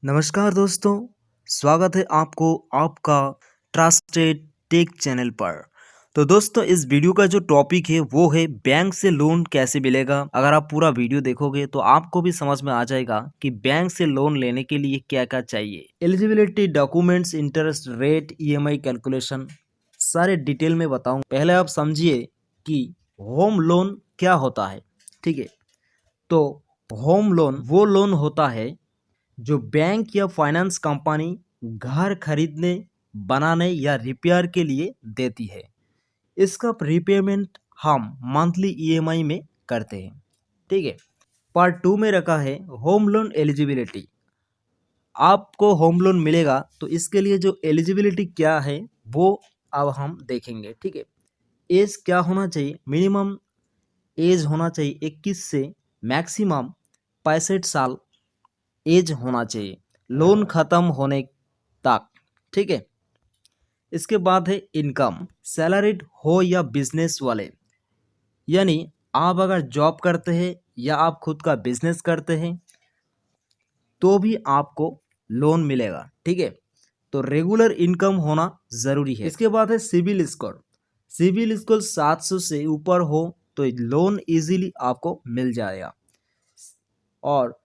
नमस्कार दोस्तों, स्वागत है आपको आपका ट्रस्टेड टेक चैनल पर। तो दोस्तों इस वीडियो का जो टॉपिक है वो है बैंक से लोन कैसे मिलेगा। अगर आप पूरा वीडियो देखोगे तो आपको भी समझ में आ जाएगा कि बैंक से लोन लेने के लिए क्या क्या चाहिए। Eligibility documents, interest rate, EMI calculation सारे डिटेल में बताऊँ। पहले आप समझिए कि होम लोन क्या होता है। ठीक है, तो होम लोन वो लोन होता है जो बैंक या फाइनेंस कंपनी घर खरीदने, बनाने या रिपेयर के लिए देती है। इसका रिपेमेंट हम मंथली ईएमआई में करते हैं। ठीक है, पार्ट 2 में रखा है होम लोन एलिजिबिलिटी। आपको होम लोन मिलेगा तो इसके लिए जो एलिजिबिलिटी क्या है वो अब हम देखेंगे। ठीक है, एज क्या होना चाहिए? मिनिमम एज होना चाहिए 21 से मैक्सिमम 65 साल एज होना चाहिए लोन खत्म होने तक। ठीक है, इसके बाद है इनकम, सैलरीड हो या बिजनेस वाले, यानी आप अगर जॉब करते हैं या आप खुद का बिजनेस करते हैं तो भी आपको लोन मिलेगा। ठीक है, तो रेगुलर इनकम होना ज़रूरी है। इसके बाद है सिविल स्कोर। सिविल स्कोर 700 से ऊपर हो तो लोन इजीली आपको मिल जाएगा, और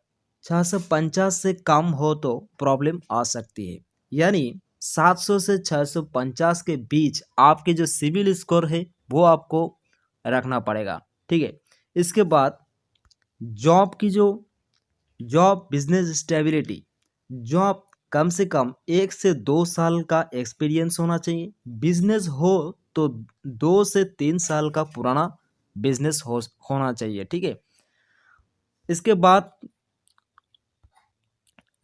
650 से कम हो तो प्रॉब्लम आ सकती है। यानी 700 से 650 के बीच आपके जो सिविल स्कोर है वो आपको रखना पड़ेगा। ठीक है, इसके बाद जॉब की जो जॉब बिजनेस स्टेबिलिटी, जॉब कम से कम 1 से 2 साल का एक्सपीरियंस होना चाहिए। बिजनेस हो तो 2 से 3 साल का पुराना बिजनेस होना चाहिए। ठीक है, इसके बाद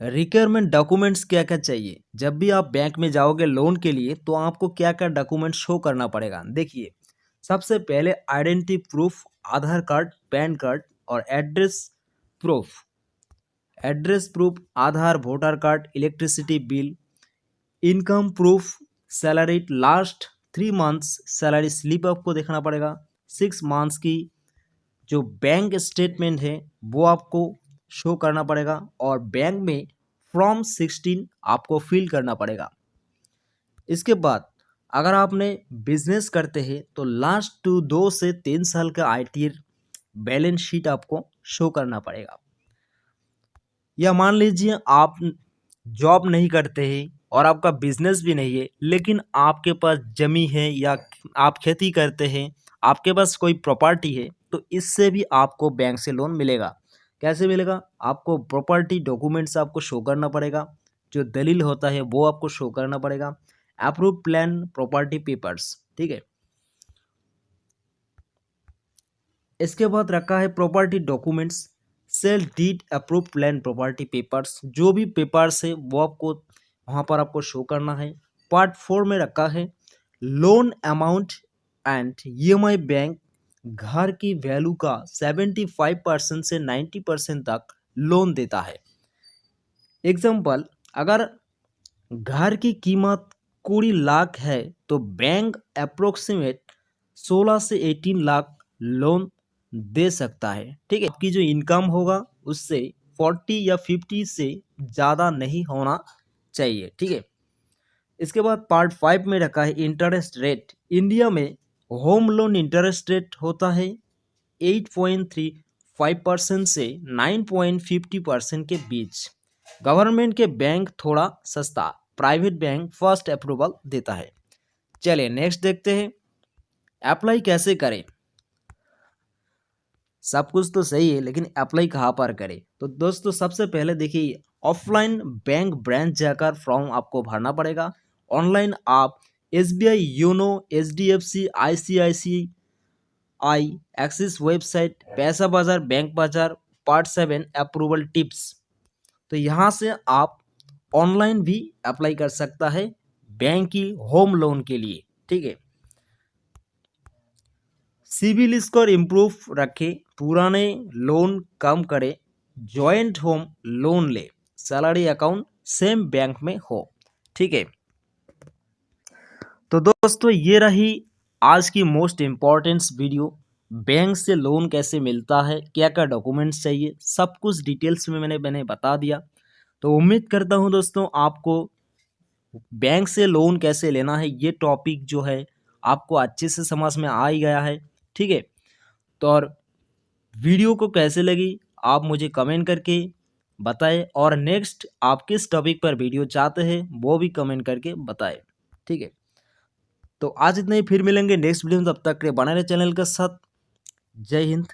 रिक्वायरमेंट डॉक्यूमेंट्स क्या क्या चाहिए। जब भी आप बैंक में जाओगे लोन के लिए तो आपको क्या क्या डॉक्यूमेंट शो करना पड़ेगा। देखिए, सबसे पहले identity proof, Aadhaar card, PAN card और proof address proof, Aadhaar, voter card, electricity bill, income proof, salary, last 3 months salary slip आपको देखना पड़ेगा। 6 मंथ्स की जो बैंक स्टेटमेंट है वो आपको शो करना पड़ेगा, और बैंक में फॉर्म 16 आपको फिल करना पड़ेगा। इसके बाद अगर आपने बिजनेस करते हैं तो लास्ट 2 से 3 साल का आईटी बैलेंस शीट आपको शो करना पड़ेगा। या मान लीजिए आप जॉब नहीं करते हैं और आपका बिजनेस भी नहीं है, लेकिन आपके पास जमी है या आप खेती करते हैं, आपके पास कोई प्रॉपर्टी है, तो इससे भी आपको बैंक से लोन मिलेगा। कैसे मिलेगा? आपको प्रॉपर्टी डॉक्यूमेंट्स आपको शो करना पड़ेगा, जो दलील होता है वो आपको शो करना पड़ेगा, अप्रूव प्लान, प्रॉपर्टी पेपर्स। ठीक है, इसके बाद रखा है property documents, sale deed, approve plan, property papers. जो भी पेपर्स है वो आपको वहाँ पर आपको शो करना है। पार्ट 4 में रखा है loan amount and EMI. Bank घर की वैल्यू का 75% से 90% तक लोन देता है। एग्जाम्पल, अगर घर की कीमत 20 लाख है तो बैंक अप्रोक्सीमेट 16 से 18 लाख लोन दे सकता है। ठीक है, आपकी जो इनकम होगा उससे 40 या 50 से ज़्यादा नहीं होना चाहिए। ठीक है, इसके बाद पार्ट 5 में रखा है इंटरेस्ट रेट। इंडिया में होम लोन इंटरेस्ट रेट होता है 8.35% से 9.50% के बीच। गवर्नमेंट के बैंक थोड़ा सस्ता, प्राइवेट बैंक फर्स्ट अप्रूवल देता है। चलिए नेक्स्ट देखते हैं, अप्लाई कैसे करें। सब कुछ तो सही है, लेकिन अप्लाई कहाँ पर करें? तो दोस्तों सबसे पहले देखिए, ऑफलाइन बैंक ब्रांच जाकर फॉर्म आपको भरना पड़ेगा। ऑनलाइन आप SBI, YONO, HDFC, ICICI, axis website, पैसा बाजार, बैंक बाजार, पार्ट 7 अप्रूवल टिप्स। तो यहाँ से आप ऑनलाइन भी अप्लाई कर सकता है बैंक की होम लोन के लिए। ठीक है, सिविल स्कोर इम्प्रूव रखे, पुराने लोन कम करे, जॉइंट होम लोन ले, सैलरी अकाउंट सेम बैंक में हो। ठीक है, तो दोस्तों ये रही आज की मोस्ट इम्पॉर्टेंट वीडियो। बैंक से लोन कैसे मिलता है, क्या क्या डॉक्यूमेंट्स चाहिए, सब कुछ डिटेल्स में मैंने बता दिया। तो उम्मीद करता हूँ दोस्तों आपको बैंक से लोन कैसे लेना है ये टॉपिक जो है आपको अच्छे से समझ में आ ही गया है। ठीक है, तो और वीडियो को कैसे लगी आप मुझे कमेंट करके बताएं, और नेक्स्ट आप किस टॉपिक पर वीडियो चाहते हैं वो भी कमेंट करके बताएं। ठीक है, तो आज इतना ही, फिर मिलेंगे नेक्स्ट वीडियो में, तब तक के लिए बने रहे चैनल के साथ। जय हिंद।